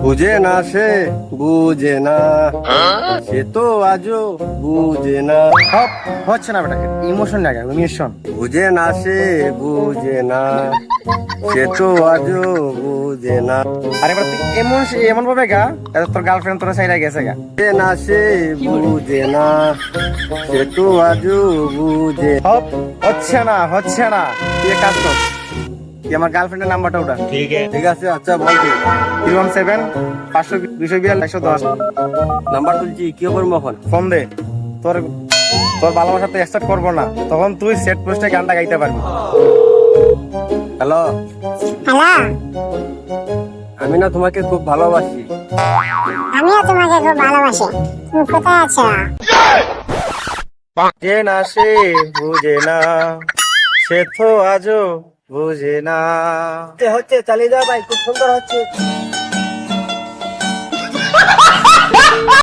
বুঝে না সে বুঝে না, সে তো আজও বুঝে না। হচ্ছে না বেটা, ইমোশন লাগে, ইমোশন। বুঝে না সে বুঝে না, সে তো আজও বুঝে না। আরে বেটা তুই এমন এমন ভাবে গা, এটা তোর গার্লফ্রেন্ড তোর সাইডে গেছে গা। বুঝে না সে বুঝে না, সে তো আজও বুঝে। হচ্ছে না, হচ্ছে না। তুই এক কাজ কর, তুই আমার গার্লফ্রেন্ডের নাম্বারটা ওটা। ঠিক আছে, আচ্ছা বল তুই। 317 542 110। নাম্বার তুলছি, কি করবো এখন? ফোন দে। তোর তোর ভালোবাসা তো অ্যাকসেপ্ট করবো না, তখন তুই সেট পোস্টে গানটা গাইতে পারবি। হ্যালো, হ্যালো, আমি না তোমাকে খুব ভালোবাসি। আমিও তোমাকে খুব ভালোবাসি। তুমি কোথায় আছো? যে না সে বুঝে না, সে তো আজও বুঝে না। হচ্ছে চালিয়ে যাও ভাই, খুব সুন্দর হচ্ছে।